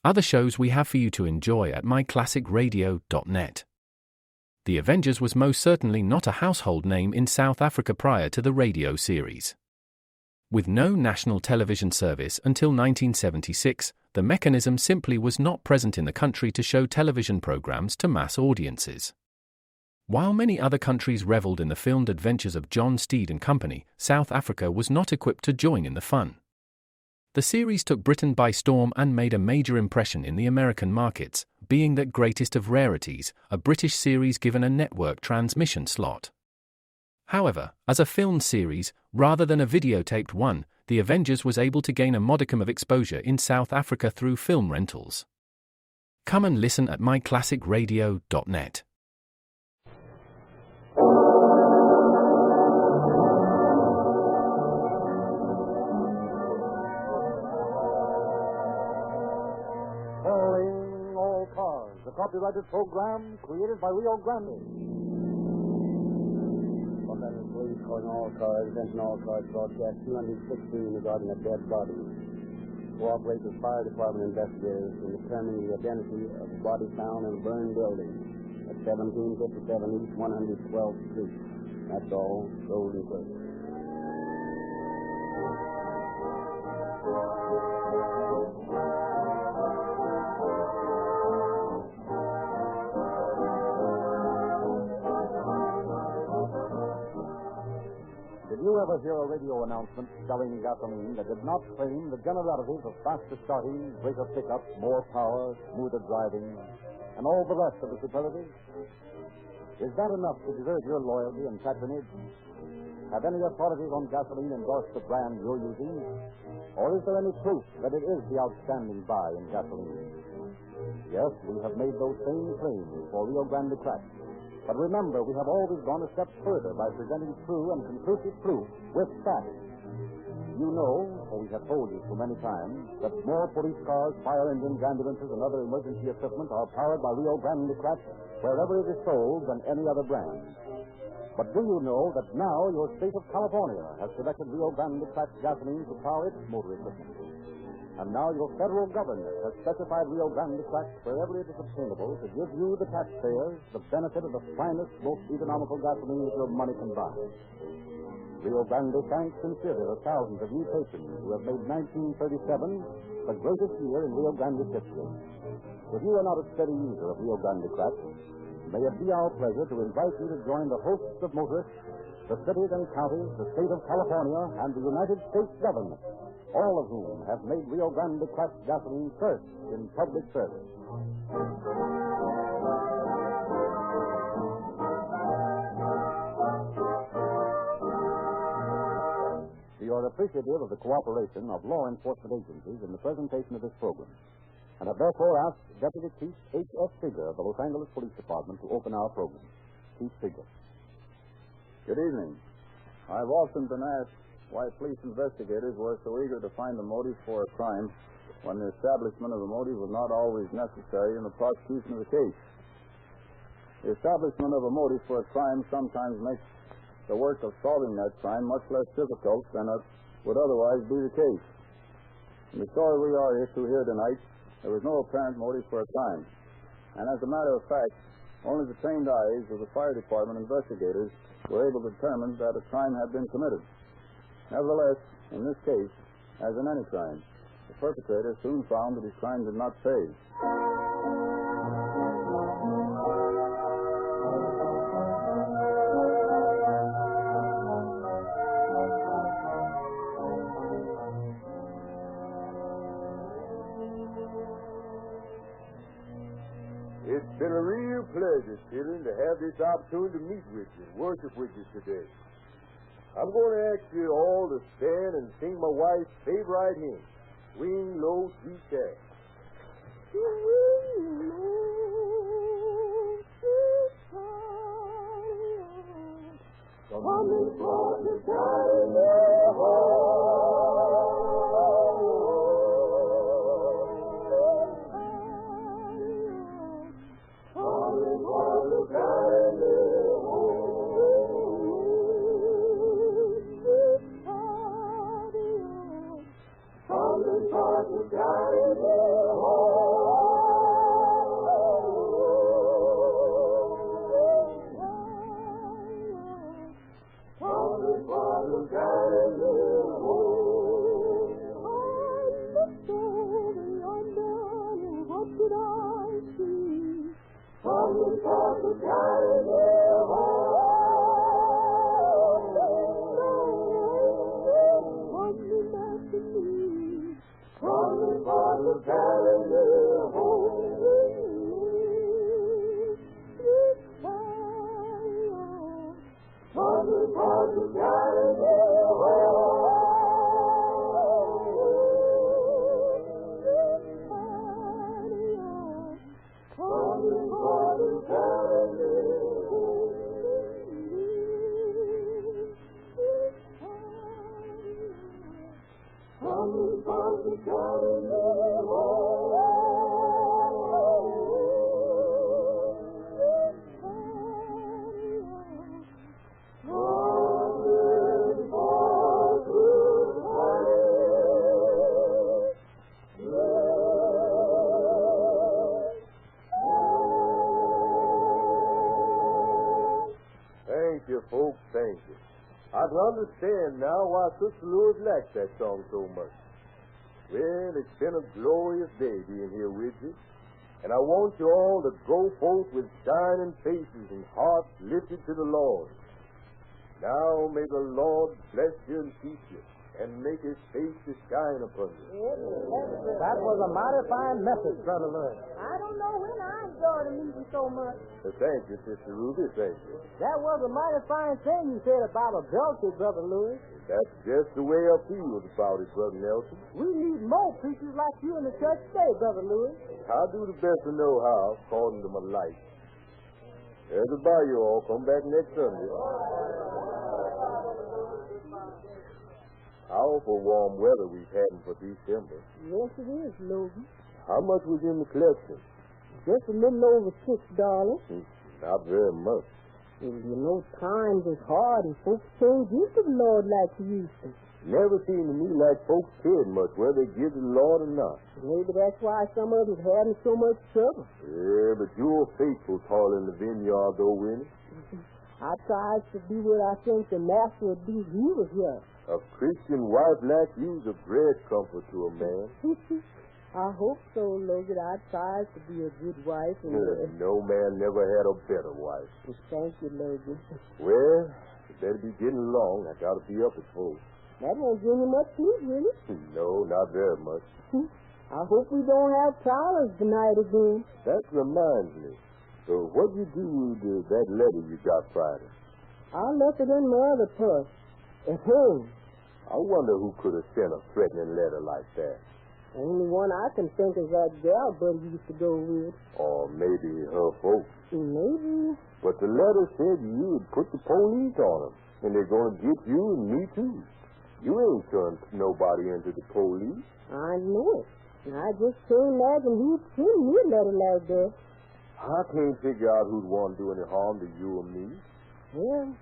Other shows we have for you to enjoy at myclassicradio.net. The Avengers was most certainly not a household name in South Africa prior to the radio series. With no national television service until 1976, the mechanism simply was not present in the country to show television programs to mass audiences. While many other countries reveled in the filmed adventures of John Steed and company, South Africa was not equipped to join in the fun. The series took Britain by storm and made a major impression in the American markets, being that greatest of rarities, a British series given a network transmission slot. However, as a filmed series, rather than a videotaped one, The Avengers was able to gain a modicum of exposure in South Africa through film rentals. Come and listen at myclassicradio.net. Calling all cars, a copyrighted program created by Rio Grande. Police calling all cars, attention all cars, broadcast 216 regarding a dead body. Cooperate with fire department investigators in determining the identity of the body found in a burned building at 1757 East 112th Street. That's all. Golden Cliff. Did you ever hear a radio announcement selling gasoline that did not claim the generalities of faster starting, greater pickup, more power, smoother driving, and all the rest of the superlatives? Is that enough to deserve your loyalty and patronage? Have any authorities on gasoline endorsed the brand you're using? Or is there any proof that it is the outstanding buy in gasoline? Yes, we have made those same claims for Rio Grande Crack. But remember, we have always gone a step further by presenting true and conclusive proof with facts. You know, for we have told you so many times, that more police cars, fire engines, ambulances, and other emergency equipment are powered by Rio Grande Crack wherever it is sold than any other brand. But do you know that now your state of California has selected Rio Grande Crack gasoline to power its motor equipment? And now your federal government has specified Rio Grande Crack wherever it is obtainable to give you, the taxpayers, the benefit of the finest, most economical gasoline that your money can buy. Rio Grande thanks sincerely the thousands of you patrons who have made 1937 the greatest year in Rio Grande's history. If you are not a steady user of Rio Grande Crack, may it be our pleasure to invite you to join the hosts of motorists, the cities and counties, the state of California, and the United States government, all of whom have made Rio Grande Crack gasoline first in public service. We are appreciative of the cooperation of law enforcement agencies in the presentation of this program, and have therefore asked Deputy Chief H.S. Figger of the Los Angeles Police Department to open our program. Chief Figger. Good evening. I've often been asked why police investigators were so eager to find a motive for a crime when the establishment of a motive was not always necessary in the prosecution of the case. The establishment of a motive for a crime sometimes makes the work of solving that crime much less difficult than it would otherwise be the case. In the story we are here to hear tonight, there was no apparent motive for a crime. And as a matter of fact, only the trained eyes of the fire department investigators were able to determine that a crime had been committed. Nevertheless, in this case, as in any crime, the perpetrator soon found that his crime did not pay. It's been a real pleasure, children, to have this opportunity to meet with you and worship with you today. I'm going to ask you all to stand and sing my wife's favorite hymn, Swing Low, Sweet Chariot. Swing low, sweet chariot, coming for to carry me home. Coming for to carry me home. Coming for to carry me home. folks, thank you. I can understand now why Sister Louis liked that song so much. Well, it's been a glorious day being here with you. And I want you all to go forth with shining faces and hearts lifted to the Lord. Now may the Lord bless you and keep you, and make his face to shine upon you. That was a mighty fine message, Brother Louis. I don't know when I enjoyed the music so much. Thank you, Sister Ruby, thank you. That was a mighty fine thing you said about a belty, Brother Louis. That's just the way I feel about it, Brother Nelson. We need more preachers like you in the church today, Brother Louis. I'll do the best I know how, according to my life. Goodbye, you all. Come back next Sunday. Powerful warm weather we've had for December. Yes, it is, Logan. How much was in the collection? Just a little over $6. Not very much. Well, you know, times is hard and folks can't give to the Lord like you used to. Never seemed to me like folks cared much whether they give to the Lord or not. Maybe that's why some of them's having so much trouble. Yeah, but you're faithful toiling in the vineyard, though, Winnie. I tried to do what I think the master would do if he was here. A Christian wife like you's a great comfort to a man. I hope so, Logan. I tried to be a good wife. And no man never had a better wife. Thank you, Logan. Well, it better be getting along. I gotta be up at 4. That won't give you much sleep, will it? No, not very much. I hope we don't have prowlers tonight again. That reminds me. So what'd you do with that letter you got Friday? I left it in my other purse. At home. I wonder who could have sent a threatening letter like that. Only one I can think is that gal Buddy used to go with. Or maybe her folks. Maybe. But the letter said you would put the police on them, and they're going to get you and me, too. You ain't turned nobody into the police. I know it. I just can't imagine who'd send me a letter like that. I can't figure out who'd want to do any harm to you or me. Well,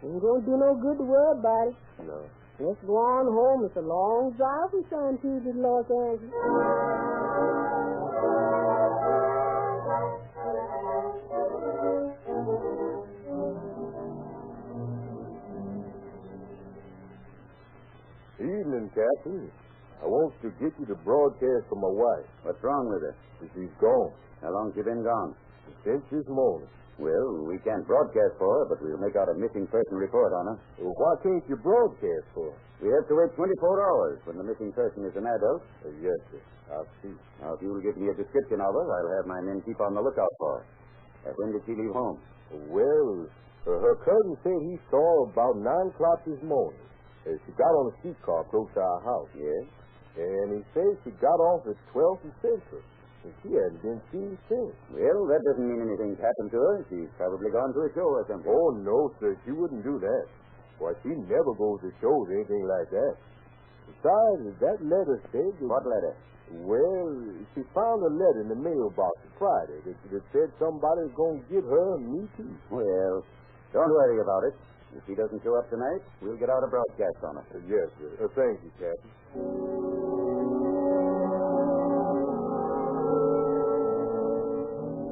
ain't going to do no good to worry about it. No. Let's go on home. It's a long drive from San Pedro to Los Angeles. Evening, Captain. I want to get you to broadcast for my wife. What's wrong with her? She's gone. How long's she been gone? Since this morning. Well, we can't broadcast for her, but we'll make out a missing person report on her. Well, why can't you broadcast for her? We have to wait 24 hours when the missing person is an adult. Yes, sir. I'll see. Now, if you'll give me a description of her, I'll have my men keep on the lookout for her. When did she leave home? Well, her cousin said he saw her about 9 o'clock this morning. She got on a streetcar close to our house. Yes? And he says she got off at 12th and Central. And she hadn't been seen since. Well, that doesn't mean anything's happened to her. She's probably gone to a show or something. Oh, no, sir. She wouldn't do that. Why, she never goes to shows or anything like that. Besides, that letter said... What letter? Well, she found a letter in the mailbox Friday that said somebody was going to get her and me, too. Well, don't worry about it. If she doesn't show up tonight, we'll get out a broadcast on her. Yes, sir. Thank you, Captain.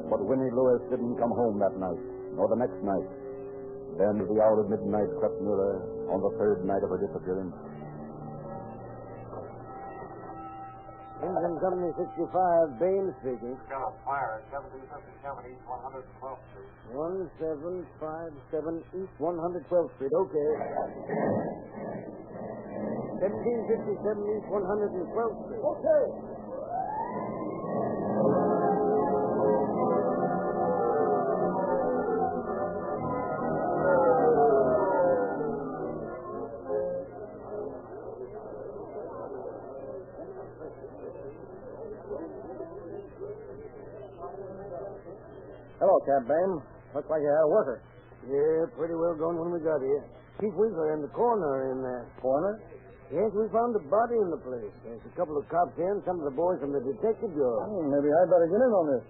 But Winnie Lewis didn't come home that night, nor the next night. Then the hour of midnight crept nearer on the third night of her disappearance. Engine Company 65, Bain speaking. Got a fire at 1757 East 112th Street. 1757 East 112th Street, okay. 1757 East 112th Street. Okay. Hello, Cap Bame. Looks like you had a worker. Yeah, pretty well gone when we got here. Chief Winkler in the corner in there. Corner? Yes, we found a body in the place. There's a couple of cops in, some of the boys from the detective bureau. Maybe I'd better get in on this.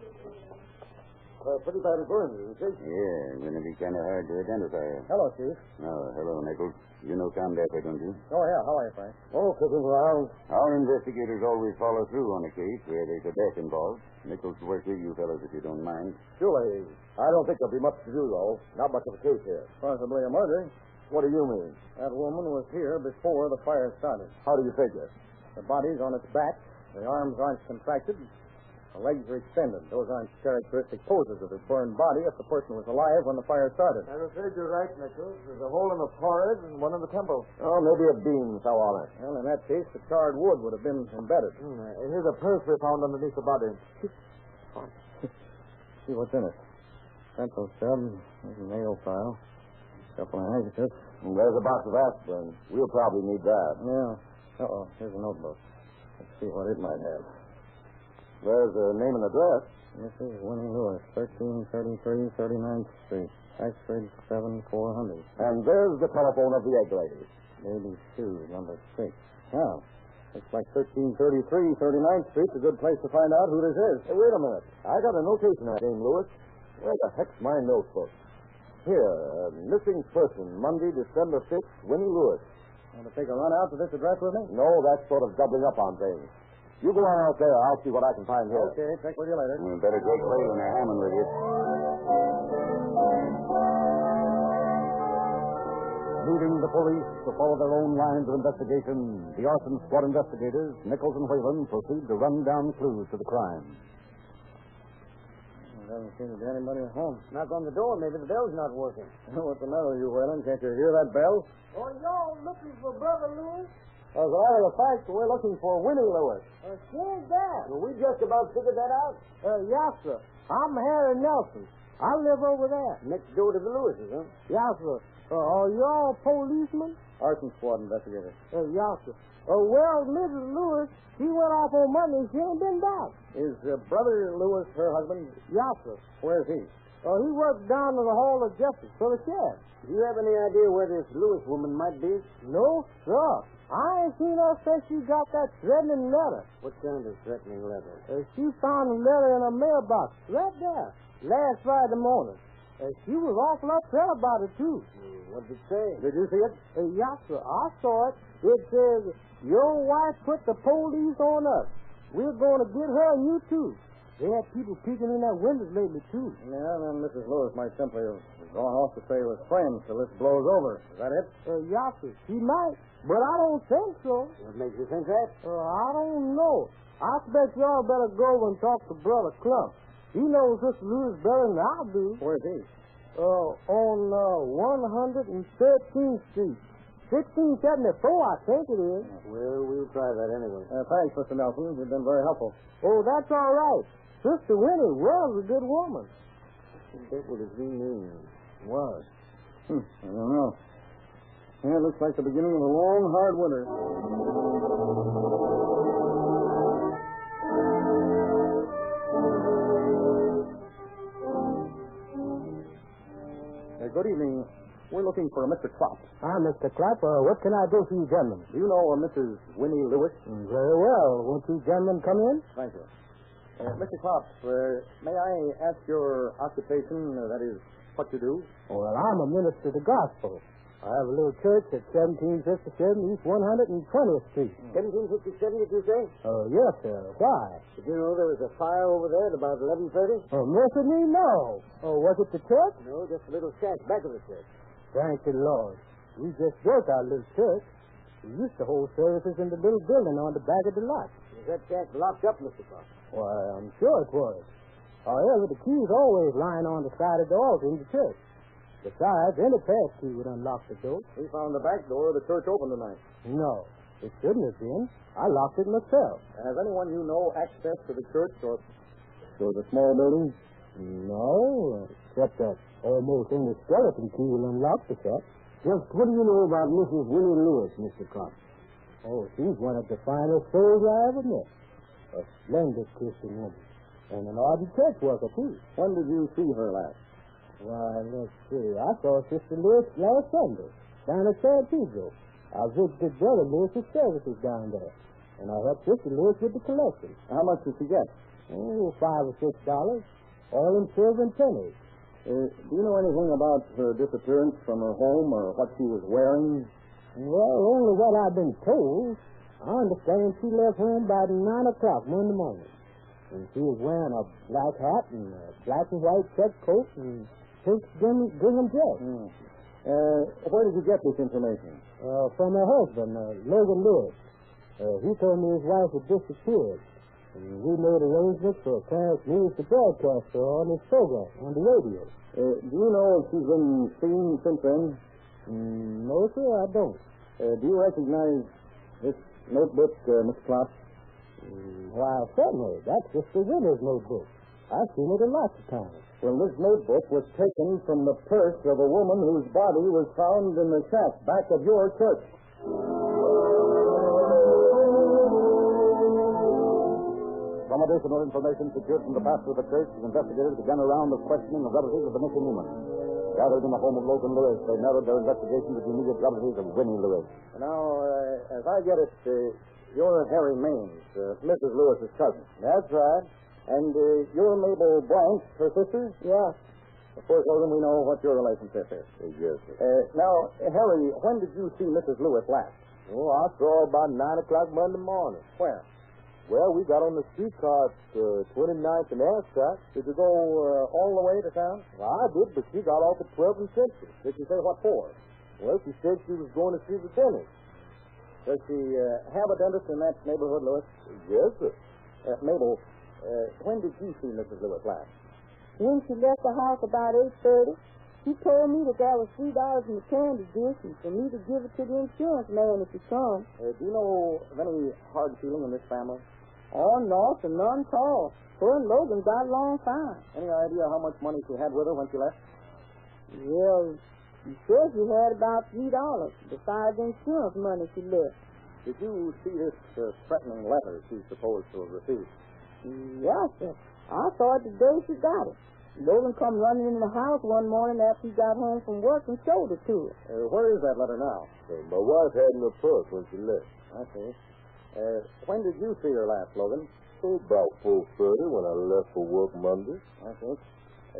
Pretty badly burned, isn't she? Yeah, going to be kind of hard to identify her. Hello, Chief. Oh, hello, Nichols. You know Tom Dapper, don't you? Oh, yeah. How are you, Frank? Oh, kicking around. Our investigators always follow through on a case where there's a death involved. Nichols will work with you fellows if you don't mind. Surely. I don't think there'll be much to do, though. Not much of a case here. Possibly a murder. What do you mean? That woman was here before the fire started. How do you figure? The body's on its back. The arms aren't contracted. The legs are extended. Those aren't characteristic poses of a burned body if the person was alive when the fire started. I'm afraid you're right, Nichols. There's a hole in the forehead and one in the temple. Oh, maybe a beam fell on it. Well, in that case, the charred wood would have been embedded. Here's a purse we found underneath the body. See what's in it. Pencil stub, there's a nail file, couple of handkerchiefs. And there's a box of aspirin. We'll probably need that. Yeah. Uh-oh, here's a notebook. Let's see what it might have. There's a name and address. Mrs. Winnie Lewis, 1333 39th Street, Ashford 7400. And there's the telephone of the egg lady. Lady Sue, number 6. Now, looks like 1333 39th Street's a good place to find out who this is. Hey, wait a minute. I got a notation on name, Lewis. Where the heck's my notebook? Here, missing person, Monday, December 5th, Winnie Lewis. Want to take a run out to this address with me? No, that's sort of doubling up on things. You go on out there. I'll see what I can find here. Okay, check with you later. You better take Quayle and Hammond with you. Leaving the police to follow their own lines of investigation, the arson squad investigators, Nichols and Whalen, proceed to run down clues to the crime. Doesn't seem to be anybody at home. Knock on the door. Maybe the bell's not working. What's the matter with you, Whalen? Can't you hear that bell? Oh, y'all looking for Brother Lewis? As a matter of fact, we're looking for Winnie Lewis. Where's that? Well, we just about figured that out. Yes, sir. I'm Harry Nelson. I live over there. Next door to the Lewises, huh? Yes, sir. Are y'all policemen? Arson squad investigator. Yes, sir. Well, Mrs. Lewis, she went off on Monday. She ain't been back. Is Brother Lewis her husband? Yes, sir. Where's he? He works down in the Hall of Justice for the sheriff. Do you have any idea where this Lewis woman might be? No, sir. I ain't seen her since she got that threatening letter. What kind of threatening letter? She found a letter in her mailbox right there last Friday morning. She was awful upset about it, too. What did it say? Did you see it? Yes, sir. I saw it. It says, your wife put the police on us. We're going to get her and you, too. They had people peeking in their windows lately, too. Yeah, then Mrs. Lewis might simply have gone off to stay with friends till this blows over. Is that it? Yes, sir. She might, but I don't think so. What makes you think that? I don't know. I expect y'all better go and talk to Brother Clump. He knows Sister Lewis better than I do. Where's he? On 113th Street. 1674, I think it is. Well, we'll try that anyway. Thanks, Mr. Nelson. You've been very helpful. Oh, that's all right. Sister Winnie was a good woman. What does he mean? Was? I don't know. Yeah, it looks like the beginning of a long, hard winter. Good evening. We're looking for a Mr. Klopp. Mr. Clapp, what can I do for you gentlemen? Do you know a Mrs. Winnie Lewis? Very well. Won't you gentlemen come in? Thank you. Mr. Klopp, may I ask your occupation, that is, what you do? Well, I'm a minister of the gospel. I have a little church at 1757 East 120th Street. 1757, did you say? Oh, yes, sir. Why? Did you know there was a fire over there at about 11:30? Oh, mercy me, no. Oh, was it the church? No, just a little shack back of the church. Thank the Lord. We just built our little church. We used to hold services in the little building on the back of the lot. Was that shack locked up, Mr. Clark? Why, I'm sure it was. However, the key's always lying on the side of the altar in the church. Besides, any pass key would unlock the door. We found the back door of the church open tonight. No, it shouldn't have been. I locked it myself. Has anyone you know access to the church or the small building? No, except that almost any skeleton key will unlock the shop. Just what do you know about Mrs. Winnie Lewis, Mr. Clark? Oh, she's one of the finest souls I ever met. A splendid Christian woman. And an ardent church worker, too. When did you see her last? Why, let's see. I saw Sister Lewis last Sunday down at San Pedro. I visited Brother Lewis's services down there. And I helped Sister Lewis with the collection. How much did she get? Oh, $5 or $6. all in silver and pennies. Do you know anything about her disappearance from her home or what she was wearing? Well, only what I've been told. I understand she left home about 9 o'clock Monday morning. And she was wearing a black hat and a black and white check coat and pink gingham dress. Where did you get this information? From her husband, Logan Lewis. He told me his wife had disappeared. And we made arrangements for Clarence News to broadcast her on his program on the radio. Do you know if she's been seen since then? No, sir, I don't. Do you recognize this notebook, Miss Klopp? Why, certainly. That's just the winner's notebook. I've seen it a lot of times. Well, this notebook was taken from the purse of a woman whose body was found in the shack back of your church. Some additional information secured from the pastor of the church, the investigators began a round of questioning of relatives of the missing woman. Gathered in the home of Logan Lewis, they narrowed their investigation to the immediate relatives of Winnie Lewis. Now, as I get it, you're Harry Maines, Mrs. Lewis's cousin. That's right. And you're Mabel Blank, her sister? Yeah. Of course, Logan, we know what your relationship is. Yes, sir. Now, Harry, when did you see Mrs. Lewis last? Oh, I saw her about 9 o'clock Monday morning. Where? Well, we got on the streetcar at 29th and Ascot. Did you go all the way to town? Well, I did, but she got off at 12th and Century. Did she say what for? Well, she said she was going to see the dentist. Does she have a dentist in that neighborhood, Lewis? Yes, sir. Mabel, when did you see Mrs. Lewis last? When she left the house about 8:30, she told me that there was $3 in the candy dish and for me to give it to the insurance man if he comes. Do you know of any hard feeling in this family? Oh, no, sir, none at all. Her and Logan got along fine. Any idea how much money she had with her when she left? Well, she said she had about $3 besides the insurance money she left. Did you see this threatening letter she's supposed to have received? Yes, sir. I saw it the day she got it. Logan come running into the house one morning after he got home from work and showed it to her. Where is that letter now? My wife had in her purse when she left. I see. When did you see her last, Logan? About 4:30 when I left for work Monday. I see.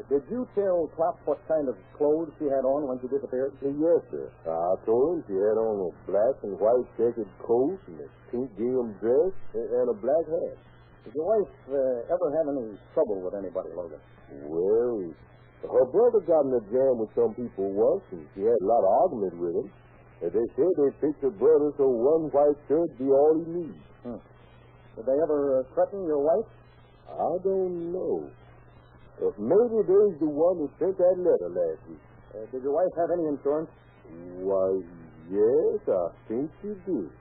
Did you tell Klopp what kind of clothes she had on when she disappeared? Yes, sir. I told him she had on a black and white checkered coat and a pink gingham dress and a black hat. Did your wife ever have any trouble with anybody, Logan? Well, her brother got in a jam with some people once, and she had a lot of argument with him. And they said they'd fix her brother so one white shirt be all he needs. Did they ever threaten your wife? I don't know. Maybe there's the one who sent that letter last week. Did your wife have any insurance? Why, yes, I think she did.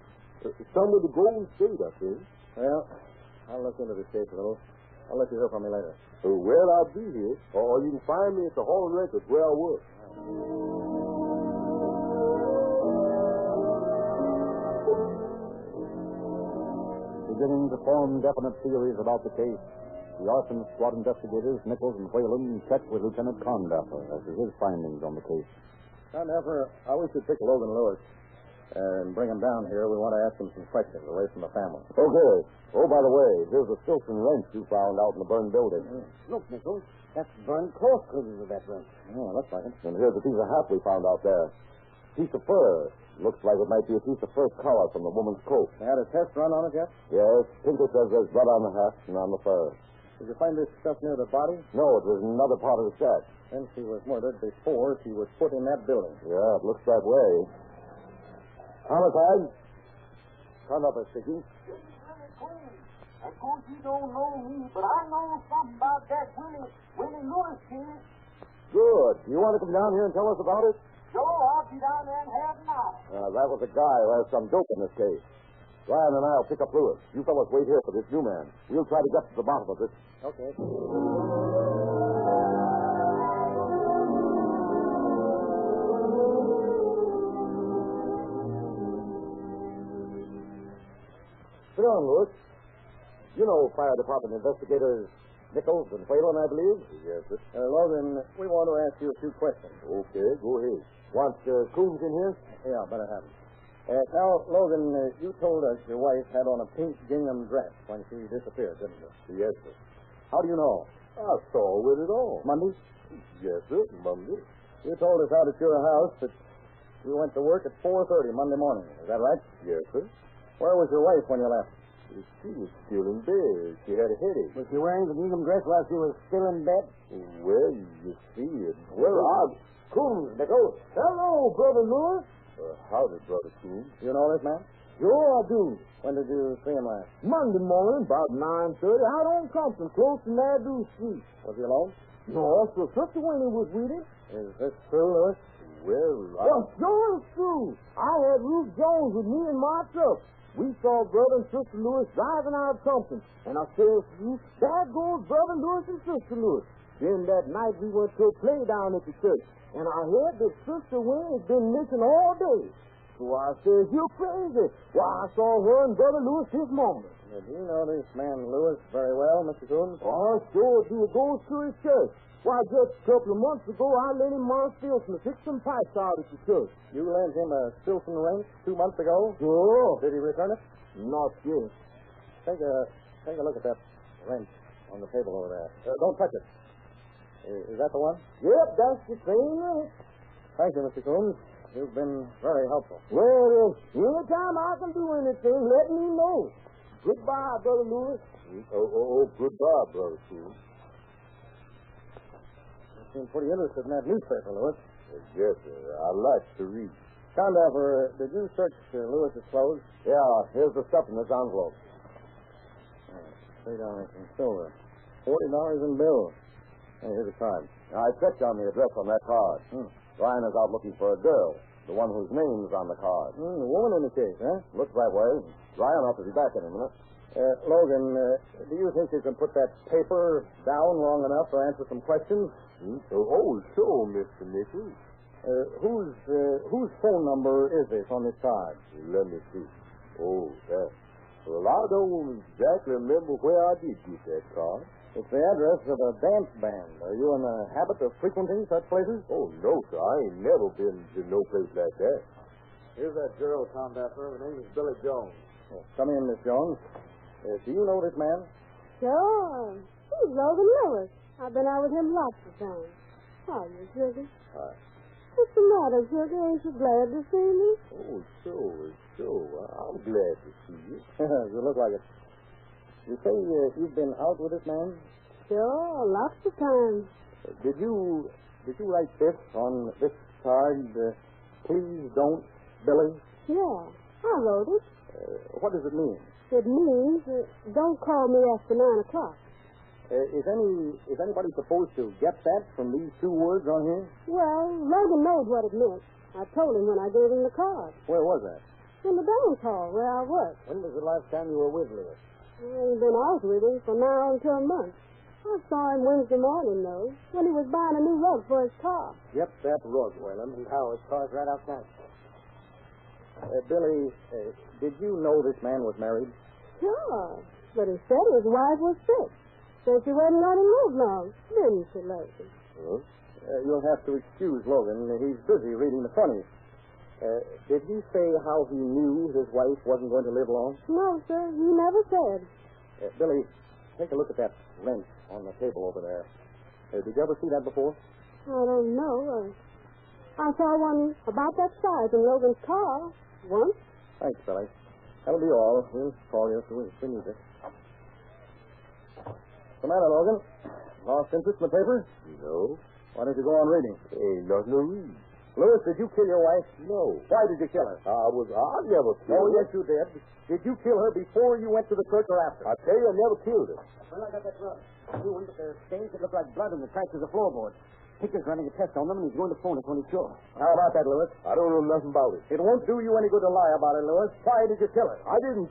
Some with the Golden State, I think. Well, I'll look into this case a little. I'll let you hear from me later. Well, I'll be here. Or you can find me at the Hall of Records where I work. Beginning to form definite theories about the case, the arson squad investigators, Nichols and Whalen, checked with Lieutenant Condaffer as to his findings on the case. Condaffer, I wish you'd pick Logan Lewis and bring him down here. We want to ask him some questions away from the family. Okay. Oh, by the way, here's a Stilson wrench you found out in the burned building. Look, Nichols, that's burned cloth cleaning of that wrench. Yeah, looks like it. And here's a piece of hat we found out there. Piece of fur. Looks like it might be a piece of fur collar from the woman's coat. They had a test run on it yet? Yes, Pinker says there's blood on the hat and on the fur. Did you find this stuff near the body? No, it was another part of the shack. Then she was murdered before she was put in that building. Yeah, it looks that way. Homicide? Condaffer speaking. Of course, you don't know me, but I know something about that Willie Lewis kid. Good. You want to come down here and tell us about it? Sure, I'll be down there and have an eye. That was a guy who has some dope in this case. Ryan and I'll pick up Lewis. You fellas wait here for this new man. We'll try to get to the bottom of this. Okay. Sit down, Lewis. You know fire department investigators Nichols and Whalen, I believe? Yes, sir. Logan, we want to ask you a few questions. Okay, go ahead. Want Coons in here? Yeah, better have him. Now, Logan, you told us your wife had on a pink gingham dress when she disappeared, didn't you? Yes, sir. How do you know? I saw with it on. Monday? Yes, sir, Monday. You told us out at your house that you went to work at 4:30 Monday morning. Is that right? Yes, sir. Where was your wife when you left? She was still in bed. She had a headache. Was she wearing the gingham dress while she was still in bed? Well, you see it. Well, Coons, Nichols. Hello, Brother Lewis. howdy, Brother Coon. You know this man? Sure I do. When did you see him last? Monday morning, about 9:30, out on Compton, close to Nadu Street. Was he alone? No, so Sister Winnie was with him. Is this true, Lewis? Well, sure it's true. I had Ruth Jones with me in my truck. We saw Brother and Sister Lewis driving out of Compton. And I said to you, there goes Brother Lewis and Sister Lewis. Then that night we went to a play down at the church. And I heard that Sister Winnie had been missing all day. So I said, you're crazy. Why, I saw her and Brother Lewis this morning. Do you know this man Lewis very well, Mr. Coons? Oh, sure do. It goes to his church. Why, just a couple of months ago, I lent him my Stilson to fix some pipes out at the church. You lent him a Stilson wrench 2 months ago? Sure. Did he return it? Not yet. Take a look at that wrench on the table over there. Don't touch it. Is that the one? Yep, that's the same wrench. Thank you, Mr. Coons. You've been very helpful. Well, anytime I can do anything, let me know. Goodbye, Brother Lewis. Goodbye, Brother Coon. You seem pretty interested in that newspaper, Lewis. Yes, sir. I like to read. Condapper, did you search Lewis's clothes? Yeah, here's the stuff in this envelope. $3 in silver. $40 in bills. Hey, here's a card. I checked on the address on that card. Ryan is out looking for a girl, the one whose name's on the card. The woman in the case, huh? Looks that way. Ryan ought to be back in a minute. Logan, do you think you can put that paper down long enough to answer some questions? Sure, Mr. Nichols. Whose phone number is this on this card? Let me see. That. Well, I don't exactly remember where I did get that card. It's the address of a dance band. Are you in the habit of frequenting such places? Oh, no, sir. I ain't never been to no place like that. Here's that girl, Condapper. Her name is Billy Jones. Come in, Miss Jones. Do you know this man? Sure. He's Logan Lewis. I've been out with him lots of times. How are you, Sugar? Hi. What's the matter, Sugar? Ain't you glad to see me? Sure. I'm glad to see you. You look like it. You say you've been out with this man? Sure, lots of times. Did you write this on this card? Please don't, Billy? Yeah, I wrote it. What does it mean? It means don't call me after 9 o'clock. Is anybody supposed to get that from these 2 words on here? Well, Logan knows what it meant. I told him when I gave him the card. Where was that? In the dance hall where I work. When was the last time you were with Lewis? I ain't been out with him from now until a month. I saw him Wednesday morning, though, when he was buying a new rug for his car. Yep, that rug, Whalen. And how his car's right outside. Billy, did you know this man was married? Sure, but he said his wife was sick. So she wouldn't let him live long, didn't she, Logan? You'll have to excuse Logan. He's busy reading the funnies. Did he say how he knew his wife wasn't going to live long? No, sir, he never said. Billy, take a look at that wrench on the table over there. Did you ever see that before? I don't know. I saw one about that size in Logan's car once. Thanks, Billy. That'll be all. We'll call you if we need it. What's the matter, Logan? Lost interest in the paper? No. Why don't you go on reading? Ain't nothing to read. Lewis, did you kill your wife? No. Why did you kill her? I never killed her. Oh, yes, you did. Did you kill her before you went to the church or after? I tell you, I never killed her. Well, I got that rug. New one, but there are stains that look like blood on the cracks of the floorboard. Picker's running a test on them, and he's going to phone us when he's sure. How about that, Lewis? I don't know nothing about it. It won't do you any good to lie about it, Lewis. Why did you kill her? I didn't.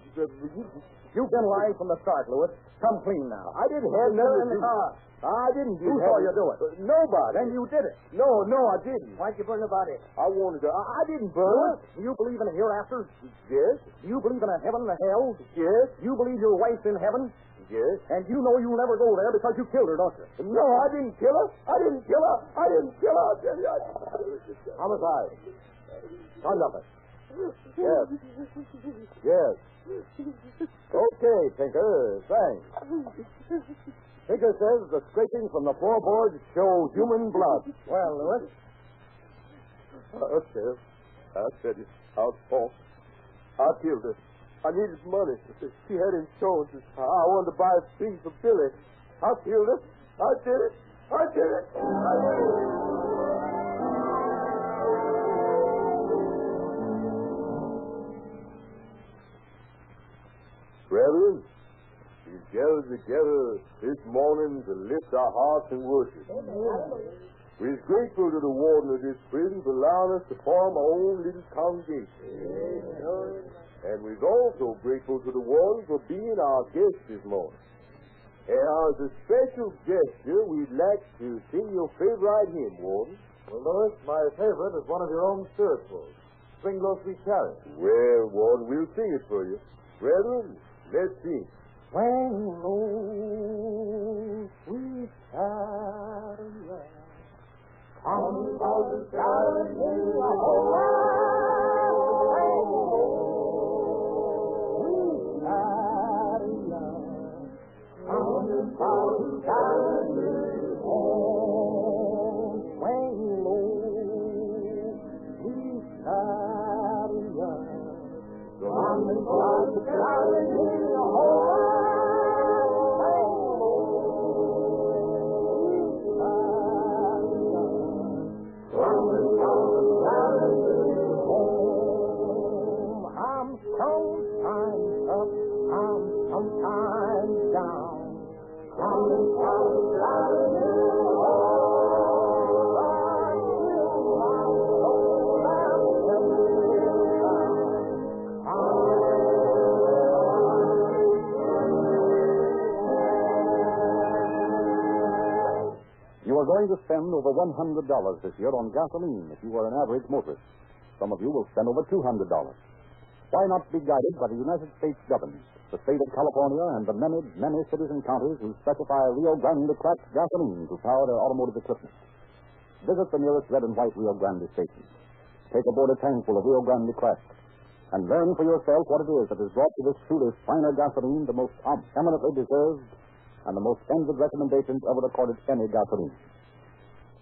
You've been lying from the start, Lewis. Come clean now. I didn't have nothing in the car. I didn't do Who saw you do it? Nobody. Then you did it. No, I didn't. Why'd you burn the body? I wanted to. I didn't burn Lewis, it. do you believe in a hereafter? Yes. Do you believe in a heaven and a hell? Yes. You believe your wife's in heaven? Yes. And you know you'll never go there because you killed her, don't you? No, I didn't kill her. I didn't kill her. I tell you. Homicide. Conduct it. Yes. Yes. Okay, Tinker. Thanks. Figure says the scraping from the floorboards show human blood. Well, Lewis? I'll tell. I'll tell you. I'll talk. I killed her. I needed money. She had insurance. I wanted to buy things for Billy. I killed her. I did it. I did it. I did it. Brethren, we gathered together this morning to lift our hearts in worship. We're grateful to the warden of this prison for allowing us to form our own little congregation. And we're also grateful to the warden for being our guest this morning. And as a special gesture, we'd like to sing your favorite hymn, Warden. Well, Lewis, my favorite is one of your own spirituals, Swing Low Sweet Chariot. Well, Warden, we'll sing it for you. Brethren, let's sing. Swing low, sweet chariot, come down the Galilee, oh, swing low, sweet chariot, come down the Galilee, oh, swing low, sweet chariot, come down the Galilee, oh, sometimes up, I'm sometimes down. Coming from the You are going to spend over $100 this year on gasoline if you are an average motorist. Some of you will spend over $200. Why not be guided by the United States government, the state of California, and the many, many cities and counties who specify Rio Grande cracked gasoline to power their automotive equipment? Visit the nearest red and white Rio Grande station. Take aboard a tankful of Rio Grande cracked and learn for yourself what it is that has brought to this truly finer gasoline the most eminently deserved and the most envied recommendations ever accorded any gasoline.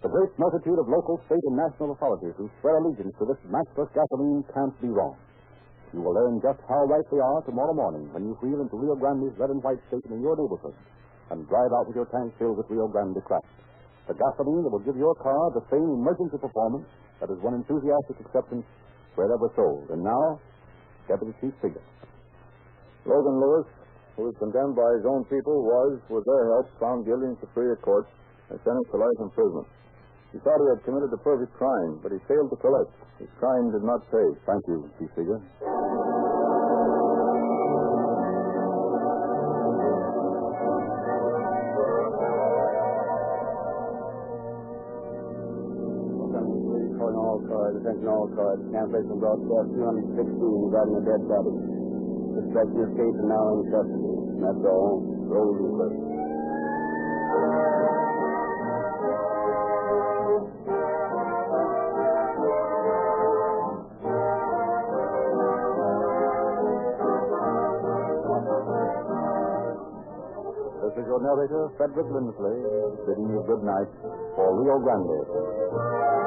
The great multitude of local, state, and national authorities who swear allegiance to this matchless gasoline can't be wrong. You will learn just how right they are tomorrow morning when you wheel into Rio Grande's red and white station in your neighborhood and drive out with your tank filled with Rio Grande cracked. The gasoline that will give your car the same emergency performance that has won enthusiastic acceptance wherever sold. And now, Deputy Chief Figure. Logan Lewis, who was condemned by his own people, was, with their help, found guilty in Superior Court and sentenced to life imprisonment. He thought he had committed a perfect crime, but he failed to collect. His crime did not pay. Thank you, Chief Figure. Calling all cars, attention all cars. Cancellation broadcast 216 regarding a dead body. Suspect in this case is now in custody. And that's all. Roll the clerk. This is your narrator, Frederick Lindsley, bidding you good night for Rio Grande.